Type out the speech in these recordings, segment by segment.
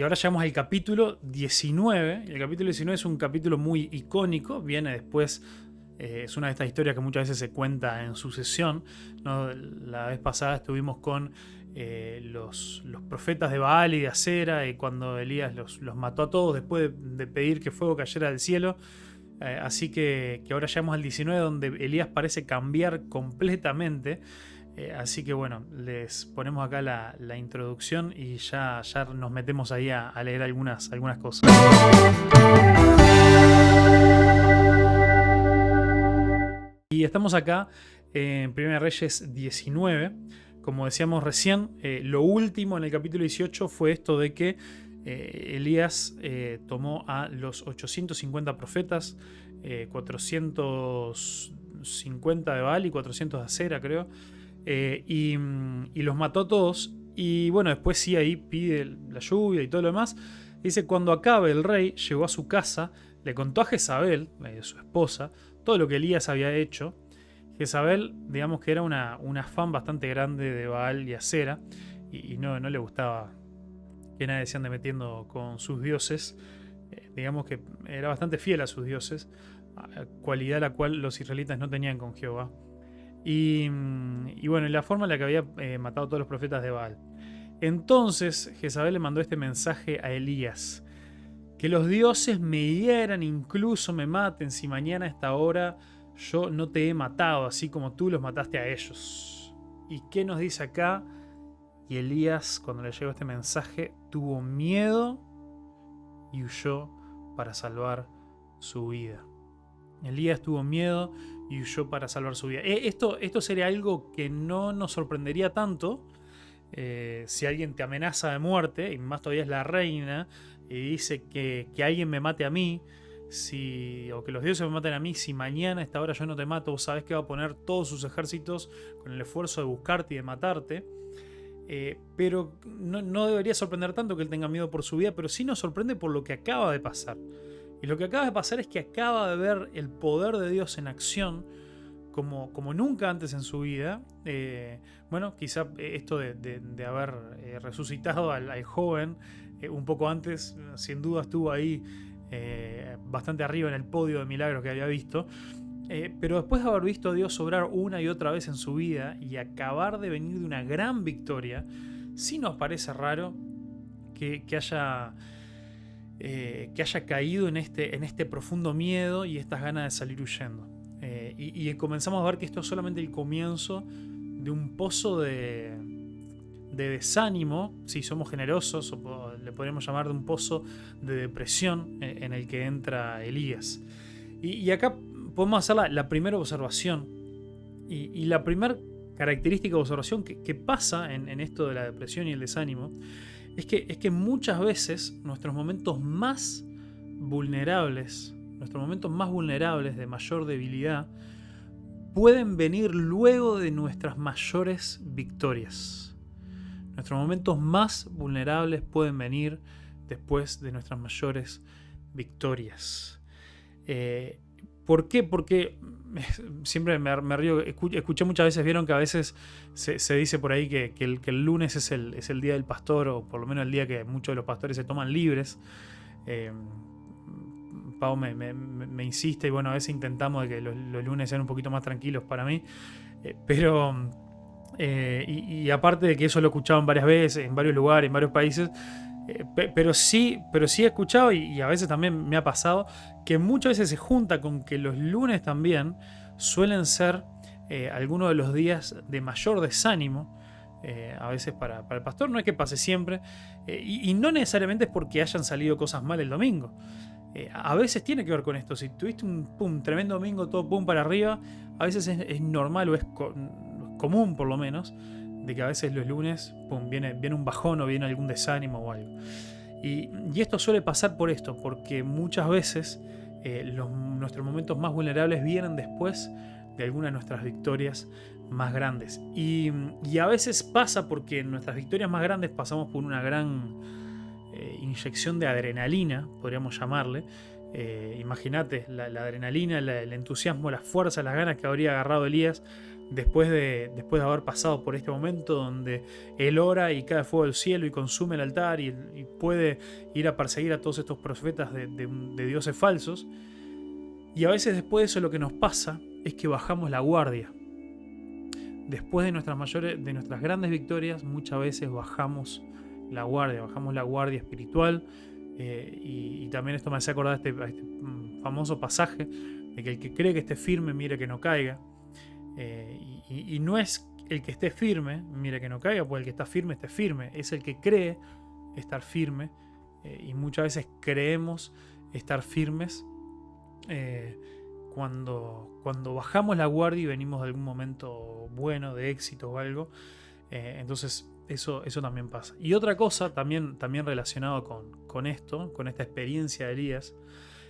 Y ahora llegamos al capítulo 19. Y el capítulo 19 es un capítulo muy icónico. Viene después, es una de estas historias que muchas veces se cuenta en sucesión, ¿no? La vez pasada estuvimos con los profetas de Baal y de Acera, y cuando Elías los mató a todos después de pedir que fuego cayera del cielo. Así que ahora llegamos al 19, donde Elías parece cambiar completamente. Así que bueno, les ponemos acá la introducción y ya nos metemos ahí a leer algunas cosas. Y estamos acá en 1 Reyes 19. Como decíamos recién, lo último en el capítulo 18 fue esto de que Elías tomó a los 850 profetas, 450 de Baal y 400 de Acera, creo. Y los mató a todos. Y bueno, después sí, ahí pide la lluvia y todo lo demás. Dice: cuando acabe, el rey llegó a su casa, le contó a Jezabel, su esposa, todo lo que Elías había hecho. Jezabel, digamos que era una fan bastante grande de Baal y Acera, y no le gustaba que nadie se ande metiendo con sus dioses. Digamos que era bastante fiel a sus dioses, cualidad la cual los israelitas no tenían con Jehová. Y bueno, la forma en la que había matado a todos los profetas de Baal. Entonces Jezabel le mandó este mensaje a Elías: que los dioses me hieran, incluso me maten, si mañana a esta hora yo no te he matado, así como tú los mataste a ellos. ¿Y qué nos dice acá? Y Elías, cuando le llegó este mensaje, tuvo miedo y huyó para salvar su vida. Elías tuvo miedo y huyó para salvar su vida. Esto sería algo que no nos sorprendería tanto si alguien te amenaza de muerte, y más todavía es la reina, y dice que alguien me mate a mí, o que los dioses me maten a mí, si mañana a esta hora yo no te mato, vos sabés que va a poner todos sus ejércitos con el esfuerzo de buscarte y de matarte. Pero no debería sorprender tanto que él tenga miedo por su vida, pero sí nos sorprende por lo que acaba de pasar. Y lo que acaba de pasar es que acaba de ver el poder de Dios en acción como nunca antes en su vida. Bueno, quizá esto de haber resucitado al joven un poco antes, sin duda estuvo ahí bastante arriba en el podio de milagros que había visto. Pero después de haber visto a Dios obrar una y otra vez en su vida y acabar de venir de una gran victoria, sí nos parece raro que haya caído en este profundo miedo y estas ganas de salir huyendo. Y comenzamos a ver que esto es solamente el comienzo de un pozo de desánimo, si somos generosos, o le podríamos llamar de un pozo de depresión en el que entra Elías. Y acá podemos hacer la primera observación. Y la primera característica de observación que pasa en esto de la depresión y el desánimo es que muchas veces nuestros momentos más vulnerables, de mayor debilidad, pueden venir luego de nuestras mayores victorias. Nuestros momentos más vulnerables pueden venir después de nuestras mayores victorias. ¿Por qué? Porque siempre me río. Escuché muchas veces, vieron que a veces se dice por ahí que el lunes es el día del pastor, o por lo menos el día que muchos de los pastores se toman libres. Pau me insiste, y bueno, a veces intentamos de que los lunes sean un poquito más tranquilos para mí. Pero aparte de que eso lo he escuchado varias veces, en varios lugares, en varios países, pero sí he escuchado, y a veces también me ha pasado, que muchas veces se junta con que los lunes también suelen ser algunos de los días de mayor desánimo. A veces para el pastor, no es que pase siempre, y no necesariamente es porque hayan salido cosas mal el domingo. A veces tiene que ver con esto. Si tuviste un tremendo domingo, todo pum para arriba, a veces es normal, o es común por lo menos, de que a veces los lunes viene un bajón, o viene algún desánimo o algo. Y esto suele pasar por esto, porque muchas veces nuestros momentos más vulnerables vienen después de alguna de nuestras victorias más grandes. Y a veces pasa porque en nuestras victorias más grandes pasamos por una gran inyección de adrenalina, podríamos llamarle. Imagínate la adrenalina, el entusiasmo, la fuerza, las ganas que habría agarrado Elías después de haber pasado por este momento donde él ora y cae fuego del cielo y consume el altar y puede ir a perseguir a todos estos profetas de dioses falsos. Y a veces después de eso lo que nos pasa es que bajamos la guardia. Después de nuestras grandes victorias, muchas veces bajamos la guardia espiritual. Y también esto me hace acordar a este famoso pasaje de que el que cree que esté firme, mire que no caiga. Y no es el que esté firme, mire que no caiga, porque el que está firme, esté firme. Es el que cree estar firme. Y muchas veces creemos estar firmes cuando bajamos la guardia y venimos de algún momento bueno, de éxito o algo. Entonces eso también pasa. Y otra cosa también relacionado con esto, con esta experiencia de Elías,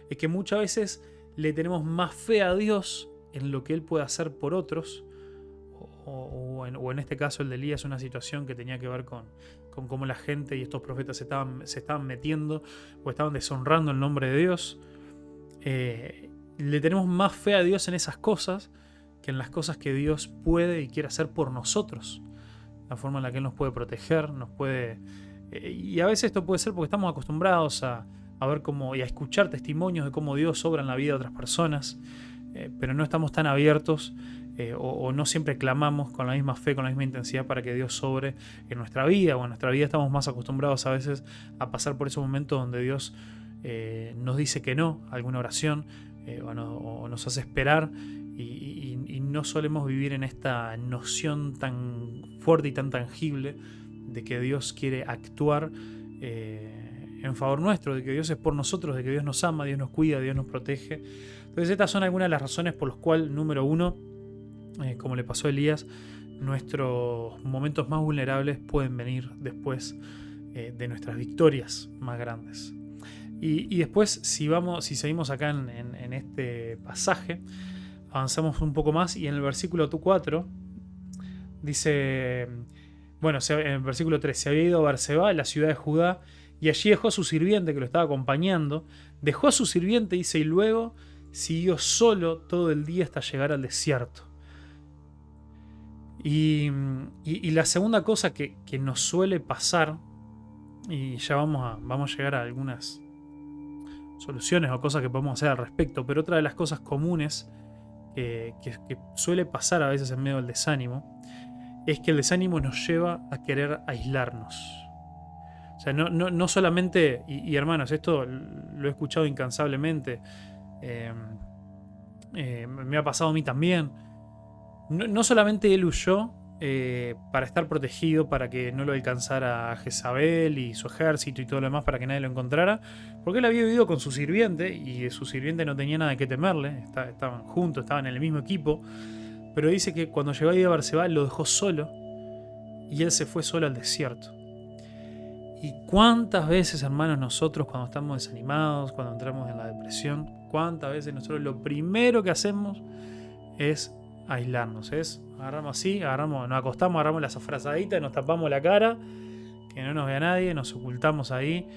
es que muchas veces le tenemos más fe a Dios en lo que Él puede hacer por otros, o en este caso el de Elías, una situación que tenía que ver con cómo la gente y estos profetas se estaban metiendo o estaban deshonrando el nombre de Dios. Le tenemos más fe a Dios en esas cosas que en las cosas que Dios puede y quiere hacer por nosotros. La forma en la que Él nos puede proteger, y a veces esto puede ser porque estamos acostumbrados a ver cómo y a escuchar testimonios de cómo Dios obra en la vida de otras personas, pero no estamos tan abiertos o no siempre clamamos con la misma fe, con la misma intensidad para que Dios sobre en nuestra vida, o en nuestra vida estamos más acostumbrados a veces a pasar por esos momentos donde Dios nos dice que no a alguna oración o nos hace esperar y no solemos vivir en esta noción tan fuerte y tan tangible de que Dios quiere actuar en favor nuestro, de que Dios es por nosotros, de que Dios nos ama, Dios nos cuida, Dios nos protege. Entonces estas son algunas de las razones por las cuales, número uno, como le pasó a Elías, nuestros momentos más vulnerables pueden venir después de nuestras victorias más grandes. Y después, si seguimos acá en este pasaje, avanzamos un poco más y en el versículo 4 dice, bueno, en el versículo 3, se había ido a Berseba, la ciudad de Judá, y allí dejó a su sirviente que lo estaba acompañando, dejó a su sirviente, dice, y luego siguió solo todo el día hasta llegar al desierto. Y la segunda cosa que nos suele pasar, y ya vamos a llegar a algunas soluciones o cosas que podemos hacer al respecto, pero otra de las cosas comunes que suele pasar a veces en medio del desánimo es que el desánimo nos lleva a querer aislarnos. O sea, no solamente, y hermanos, esto lo he escuchado incansablemente, me ha pasado a mí también. No solamente él huyó para estar protegido, para que no lo alcanzara Jezabel y su ejército y todo lo demás, para que nadie lo encontrara, porque él había vivido con su sirviente y su sirviente no tenía nada que temerle, estaban juntos, estaban en el mismo equipo, pero dice que cuando llegó a Berseba lo dejó solo y él se fue solo al desierto. Y cuántas veces, hermanos, nosotros cuando estamos desanimados, cuando entramos en la depresión, cuántas veces nosotros lo primero que hacemos es aislarnos, agarramos, nos acostamos, agarramos las frazaditas, nos tapamos la cara, que no nos vea nadie, nos ocultamos ahí.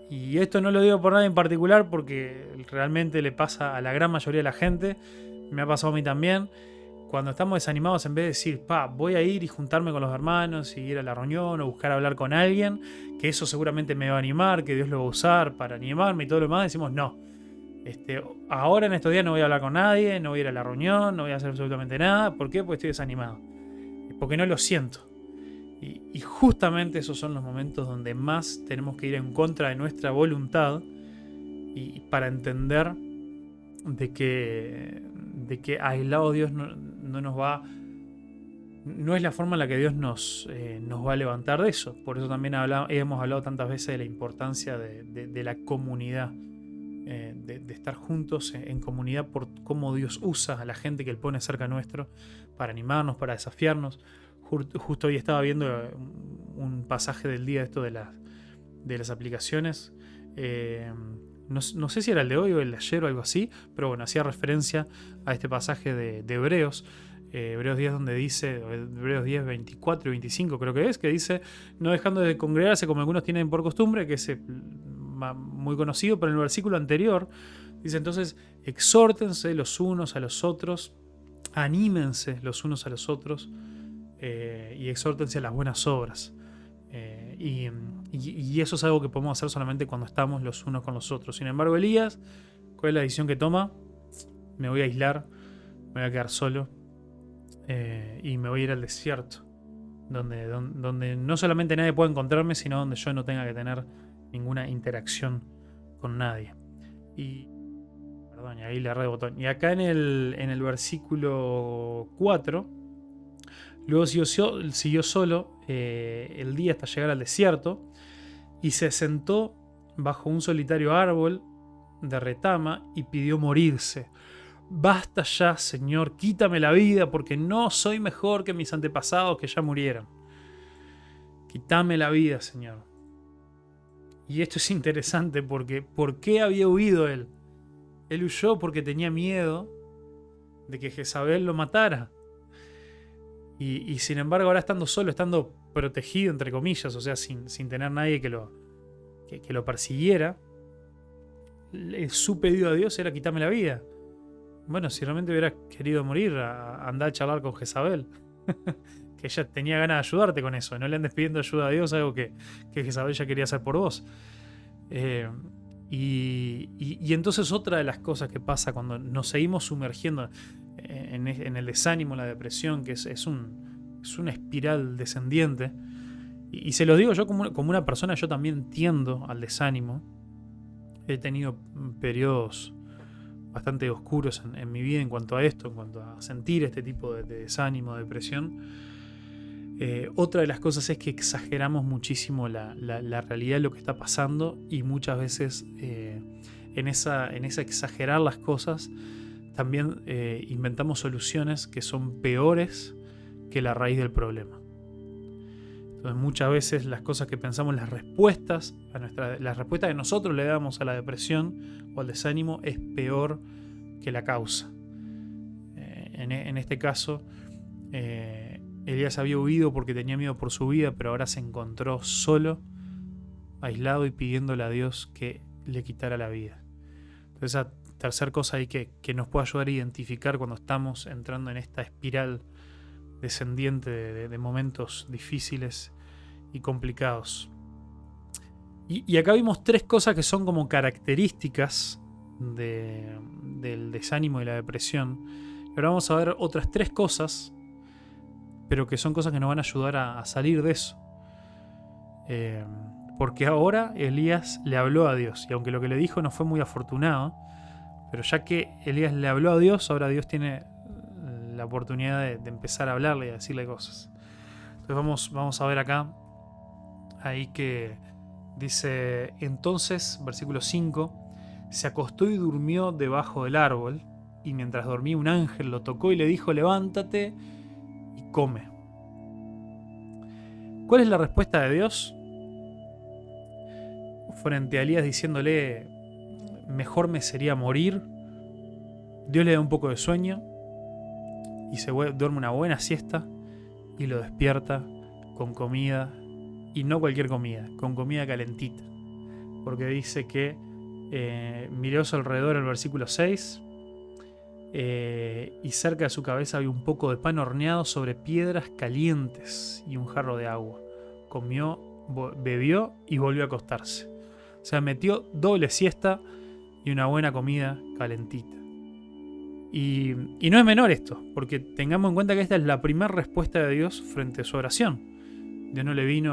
Y esto no lo digo por nada en particular porque realmente le pasa a la gran mayoría de la gente, me ha pasado a mí también. Cuando estamos desanimados, en vez de decir, voy a ir y juntarme con los hermanos y ir a la reunión o buscar hablar con alguien, que eso seguramente me va a animar, que Dios lo va a usar para animarme y todo lo demás, decimos no. Ahora en estos días no voy a hablar con nadie, no voy a ir a la reunión, no voy a hacer absolutamente nada. ¿Por qué? Porque estoy desanimado. Porque no lo siento. Y justamente esos son los momentos donde más tenemos que ir en contra de nuestra voluntad y para entender de que aislado Dios no nos va, no es la forma en la que Dios nos va a levantar de eso. Por eso también hemos hablado tantas veces de la importancia de la comunidad, de estar juntos en comunidad, por cómo Dios usa a la gente que Él pone cerca nuestro para animarnos, para desafiarnos. Justo hoy estaba viendo un pasaje del día esto de las aplicaciones. No sé si era el de hoy o el de ayer o algo así, pero bueno, hacía referencia a este pasaje de Hebreos, Hebreos 10, donde dice, Hebreos 10, 24 y 25 creo que dice, no dejando de congregarse como algunos tienen por costumbre, que es muy conocido, pero en el versículo anterior dice entonces, exhórtense los unos a los otros anímense los unos a los otros y exhórtense a las buenas obras. Y eso es algo que podemos hacer solamente cuando estamos los unos con los otros. Sin embargo, Elías, ¿cuál es la decisión que toma? Me voy a aislar, me voy a quedar solo y me voy a ir al desierto, donde no solamente nadie pueda encontrarme, sino donde yo no tenga que tener ninguna interacción con nadie. Perdón, y ahí le erré el botón. Y acá en el versículo 4, luego siguió solo el día hasta llegar al desierto y se sentó bajo un solitario árbol de retama y pidió morirse. Basta ya, Señor, quítame la vida, porque no soy mejor que mis antepasados que ya murieron. Quítame la vida, Señor. Y esto es interesante porque ¿por qué había huido él? Él huyó porque tenía miedo de que Jezabel lo matara. Y sin embargo, ahora estando solo, estando protegido, entre comillas, o sea, sin tener nadie que lo persiguiera, su pedido a Dios era quitarme la vida. Bueno, si realmente hubieras querido morir, andá a charlar con Jezabel. Que ella tenía ganas de ayudarte con eso. No le andes pidiendo ayuda a Dios, algo que Jezabel ya quería hacer por vos. Y entonces otra de las cosas que pasa cuando nos seguimos sumergiendo en el desánimo, la depresión, que es una espiral descendiente. Y se lo digo yo como una persona, yo también tiendo al desánimo. He tenido periodos bastante oscuros en mi vida en cuanto a esto, en cuanto a sentir este tipo de desánimo, de depresión. Otra de las cosas es que exageramos muchísimo la realidad de lo que está pasando y muchas veces en esa exagerar las cosas también inventamos soluciones que son peores que la raíz del problema. Entonces muchas veces las cosas que pensamos, las respuestas que nosotros le damos a la depresión o al desánimo es peor que la causa. En este caso, Elías había huido porque tenía miedo por su vida, pero ahora se encontró solo, aislado y pidiéndole a Dios que le quitara la vida. Entonces, esa tercera cosa ahí que nos puede ayudar a identificar cuando estamos entrando en esta espiral descendiente de momentos difíciles y complicados. Y acá vimos tres cosas que son como características del desánimo y la depresión. Y ahora vamos a ver otras tres cosas, pero que son cosas que nos van a ayudar a salir de eso. Porque ahora Elías le habló a Dios, y aunque lo que le dijo no fue muy afortunado, pero ya que Elías le habló a Dios, ahora Dios tiene la oportunidad de empezar a hablarle y a decirle cosas. Entonces vamos a ver acá, ahí que dice: entonces, versículo 5, se acostó y durmió debajo del árbol, y mientras dormía un ángel lo tocó y le dijo: levántate y come. ¿Cuál es la respuesta de Dios frente a Elías diciéndole: mejor me sería morir? Dios le da un poco de sueño y se duerme una buena siesta y lo despierta con comida, y no cualquier comida, con comida calentita, porque dice que miró a su alrededor, el versículo 6, y cerca de su cabeza había un poco de pan horneado sobre piedras calientes y un jarro de agua. Comió, bebió y volvió a acostarse. O sea, metió doble siesta y una buena comida calentita. Y no es menor esto, porque tengamos en cuenta que esta es la primera respuesta de Dios frente a su oración. Dios no le vino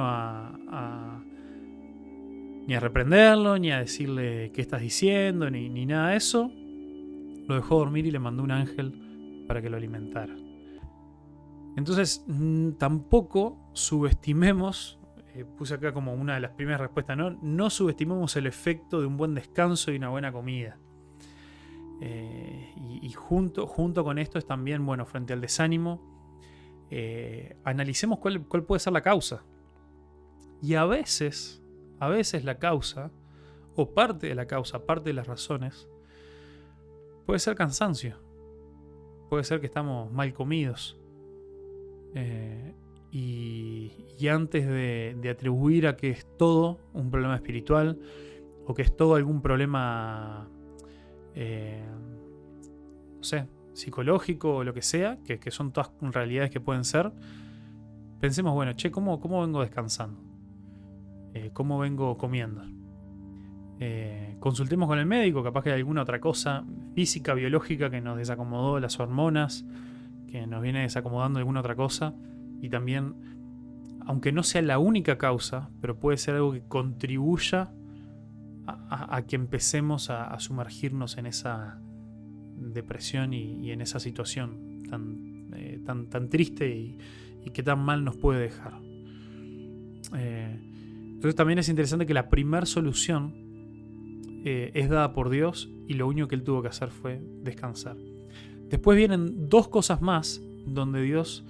ni a reprenderlo, ni a decirle qué estás diciendo, ni nada de eso. Lo dejó dormir y le mandó un ángel para que lo alimentara. Entonces, tampoco subestimemos, puse acá como una de las primeras respuestas, no subestimemos el efecto de un buen descanso y una buena comida. Y junto con esto es también, bueno, frente al desánimo, analicemos cuál puede ser la causa. Y a veces la causa, o parte de la causa, parte de las razones, puede ser cansancio. Puede ser que estamos mal comidos. Y antes de atribuir a que es todo un problema espiritual, o que es todo algún problema, no sé, psicológico o lo que sea, que son todas realidades que pueden ser, pensemos, bueno, che, ¿cómo vengo descansando? ¿Cómo vengo comiendo? Consultemos con el médico, capaz que hay alguna otra cosa física, biológica que nos desacomodó las hormonas, que nos viene desacomodando alguna otra cosa, y también, aunque no sea la única causa, pero puede ser algo que contribuya a que empecemos a sumergirnos en esa depresión y en esa situación tan triste y que tan mal nos puede dejar. Entonces también es interesante que la primera solución es dada por Dios y lo único que él tuvo que hacer fue descansar. Después vienen dos cosas más donde Dios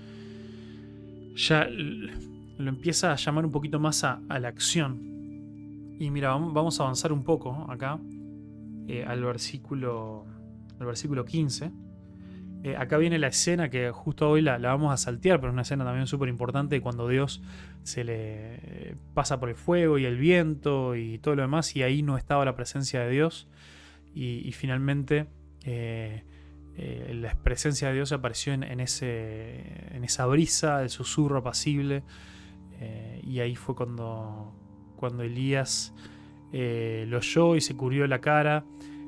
ya lo empieza a llamar un poquito más a la acción. Y mira, vamos a avanzar un poco acá al versículo 15. Acá viene la escena que justo hoy la vamos a saltear, pero es una escena también súper importante cuando Dios se le pasa por el fuego y el viento y todo lo demás, y ahí no estaba la presencia de Dios, y finalmente la presencia de Dios apareció en esa brisa, el susurro apacible, y ahí fue cuando Elías lo oyó y se cubrió la cara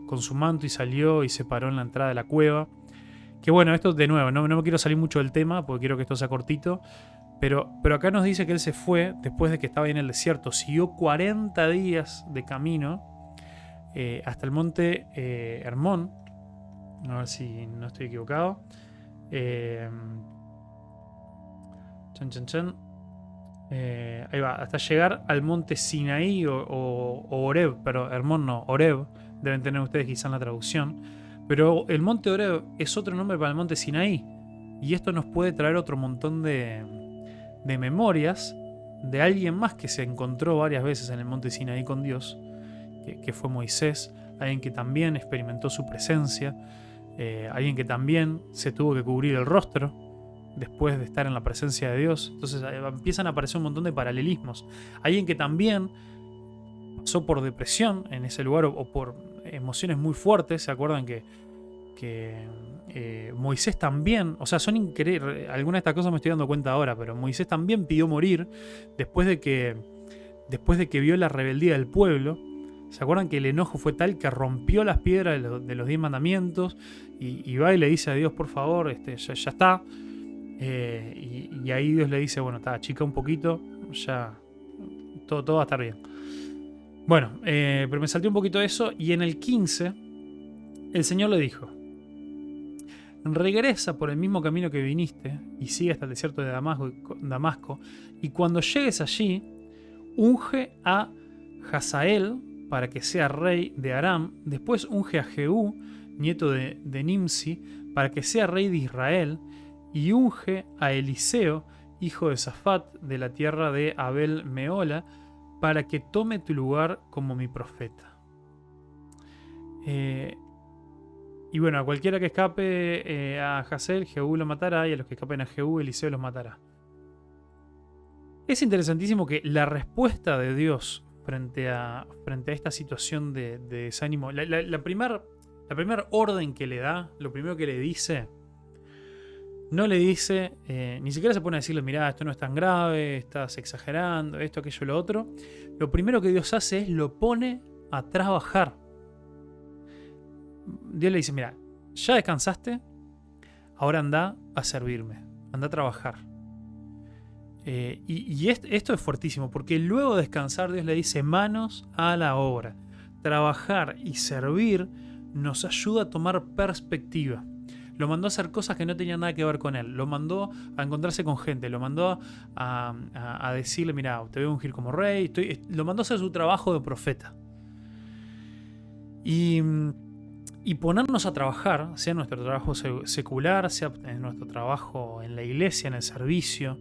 con su manto y salió y se paró en la entrada de la cueva. Que bueno, esto de nuevo, no me quiero salir mucho del tema porque quiero que esto sea cortito, pero acá nos dice que él se fue después de que estaba ahí en el desierto, siguió 40 días de camino hasta el monte Hermón, a ver si no estoy equivocado, ahí va, hasta llegar al monte Sinaí o Horeb, pero Hermón no, Horeb, deben tener ustedes quizá en la traducción. Pero el monte Horeb es otro nombre para el monte Sinaí. Y esto nos puede traer otro montón de memorias de alguien más que se encontró varias veces en el monte Sinaí con Dios, que fue Moisés, alguien que también experimentó su presencia, alguien que también se tuvo que cubrir el rostro después de estar en la presencia de Dios. Entonces empiezan a aparecer un montón de paralelismos. Alguien que también pasó por depresión en ese lugar o por emociones muy fuertes. ¿Se acuerdan que Moisés también, o sea, son increíbles, algunas de estas cosas me estoy dando cuenta ahora, pero Moisés también pidió morir después de que vio la rebeldía del pueblo? ¿Se acuerdan que el enojo fue tal que rompió las piedras de los 10 mandamientos y va y le dice a Dios, por favor, ya está? Y ahí Dios le dice, bueno, está, achica un poquito, ya todo va a estar bien. Bueno, pero me salté un poquito de eso, y en el 15 el Señor le dijo, regresa por el mismo camino que viniste y sigue hasta el desierto de Damasco, y cuando llegues allí, unge a Hazael para que sea rey de Aram, después unge a Jehú, nieto de Nimsi, para que sea rey de Israel, y unge a Eliseo, hijo de Safat, de la tierra de Abel Meola, para que tome tu lugar como mi profeta. Y bueno, a cualquiera que escape a Hazael, Jehú lo matará, y a los que escapen a Jehú, Eliseo los matará. Es interesantísimo que la respuesta de Dios frente a esta situación de desánimo, la primera orden que le da, lo primero que le dice, no le dice, ni siquiera se pone a decirle, mirá, esto no es tan grave, estás exagerando, esto, aquello, lo otro. Lo primero que Dios hace es lo pone a trabajar. Dios le dice, mira, ya descansaste, ahora anda a servirme, anda a trabajar. Y esto es fuertísimo, porque luego de descansar Dios le dice, manos a la obra. Trabajar y servir nos ayuda a tomar perspectiva. Lo mandó a hacer cosas que no tenían nada que ver con él. Lo mandó a encontrarse con gente. Lo mandó a decirle, mira, te voy a ungir como rey. Lo mandó a hacer su trabajo de profeta. Y ponernos a trabajar, sea nuestro trabajo secular, sea en nuestro trabajo en la iglesia, en el servicio,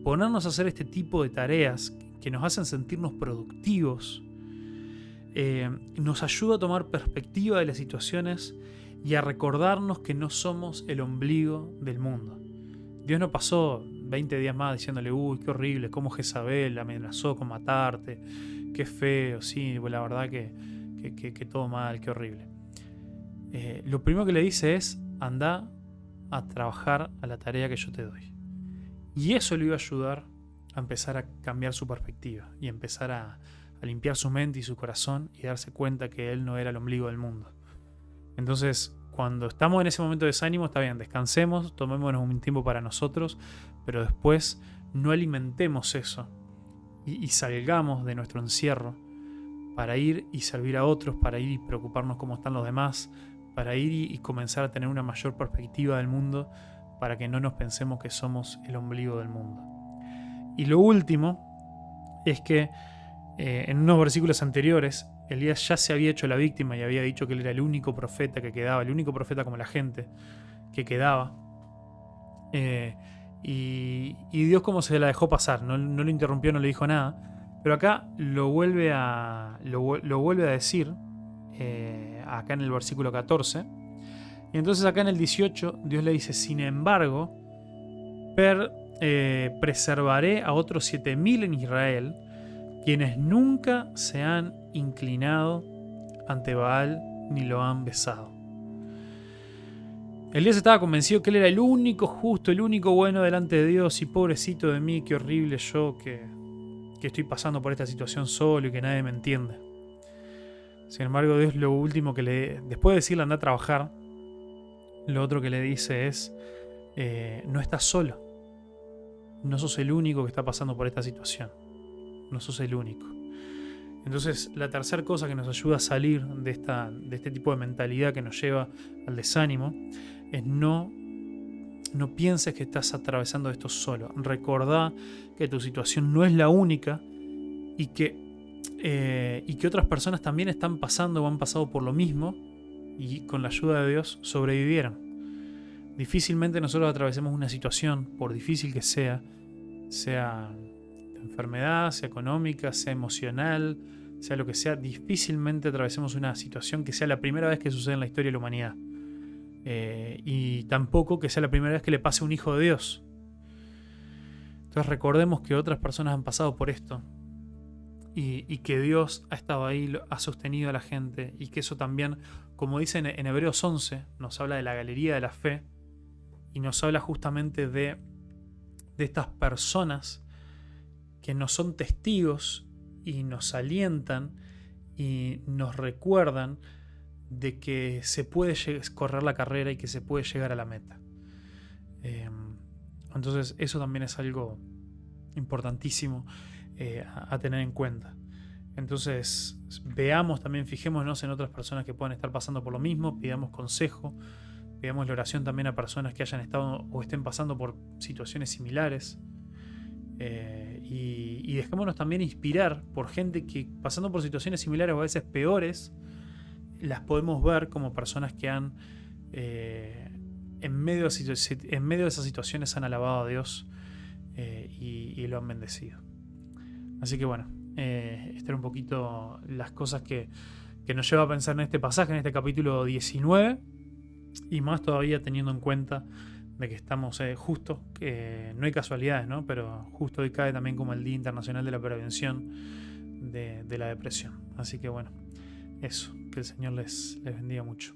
ponernos a hacer este tipo de tareas que nos hacen sentirnos productivos, nos ayuda a tomar perspectiva de las situaciones y a recordarnos que no somos el ombligo del mundo. Dios no pasó 20 días más diciéndole, uy, qué horrible, cómo Jezabel amenazó con matarte, qué feo, sí, pues la verdad que todo mal, qué horrible. Lo primero que le dice es, anda a trabajar a la tarea que yo te doy. Y eso le iba a ayudar a empezar a cambiar su perspectiva y empezar a limpiar su mente y su corazón y darse cuenta que él no era el ombligo del mundo. Entonces, cuando estamos en ese momento de desánimo, está bien, descansemos, tomémonos un tiempo para nosotros, pero después no alimentemos eso y salgamos de nuestro encierro para ir y servir a otros, para ir y preocuparnos cómo están los demás, para ir y comenzar a tener una mayor perspectiva del mundo, para que no nos pensemos que somos el ombligo del mundo. Y lo último es que en unos versículos anteriores, Elías ya se había hecho la víctima y había dicho que él era el único profeta que quedaba, el único profeta como la gente que quedaba. Y Dios como se la dejó pasar, no lo interrumpió, no le dijo nada. Pero acá lo vuelve a decir, acá en el versículo 14. Y entonces acá en el 18 Dios le dice: sin embargo, preservaré a otros 7000 en Israel, quienes nunca se han inclinado ante Baal ni lo han besado. Elías estaba convencido que él era el único justo, el único bueno delante de Dios, y pobrecito de mí, qué horrible yo que estoy pasando por esta situación solo y que nadie me entiende. Sin embargo, Dios lo último que después de decirle anda a trabajar, lo otro que le dice es: no estás solo, no sos el único que está pasando por esta situación, no sos el único. Entonces, la tercera cosa que nos ayuda a salir de este tipo de mentalidad que nos lleva al desánimo es no pienses que estás atravesando esto solo. Recordá que tu situación no es la única y que otras personas también están pasando o han pasado por lo mismo y con la ayuda de Dios sobrevivieron. Difícilmente nosotros atravesemos una situación, por difícil que sea de enfermedad, sea económica, sea emocional, sea lo que sea, difícilmente atravesemos una situación que sea la primera vez que sucede en la historia de la humanidad. Y tampoco que sea la primera vez que le pase a un hijo de Dios. Entonces recordemos que otras personas han pasado por esto y que Dios ha estado ahí, ha sostenido a la gente, y que eso también, como dice en Hebreos 11, nos habla de la galería de la fe y nos habla justamente de estas personas que nos son testigos y nos alientan y nos recuerdan de que se puede correr la carrera y que se puede llegar a la meta. Entonces eso también es algo importantísimo a tener en cuenta. Entonces veamos también, fijémonos en otras personas que puedan estar pasando por lo mismo, pidamos consejo, pidamos la oración también a personas que hayan estado o estén pasando por situaciones similares. Y dejémonos también inspirar por gente que, pasando por situaciones similares o a veces peores, las podemos ver como personas que han en medio de esas situaciones han alabado a Dios y lo han bendecido. Así que bueno, estas eran un poquito las cosas que nos lleva a pensar en este pasaje, en este capítulo 19, y más todavía teniendo en cuenta de que estamos justo, que no hay casualidades, ¿no? Pero justo hoy cae también como el Día Internacional de la Prevención de la Depresión. Así que bueno, eso, que el Señor les bendiga mucho.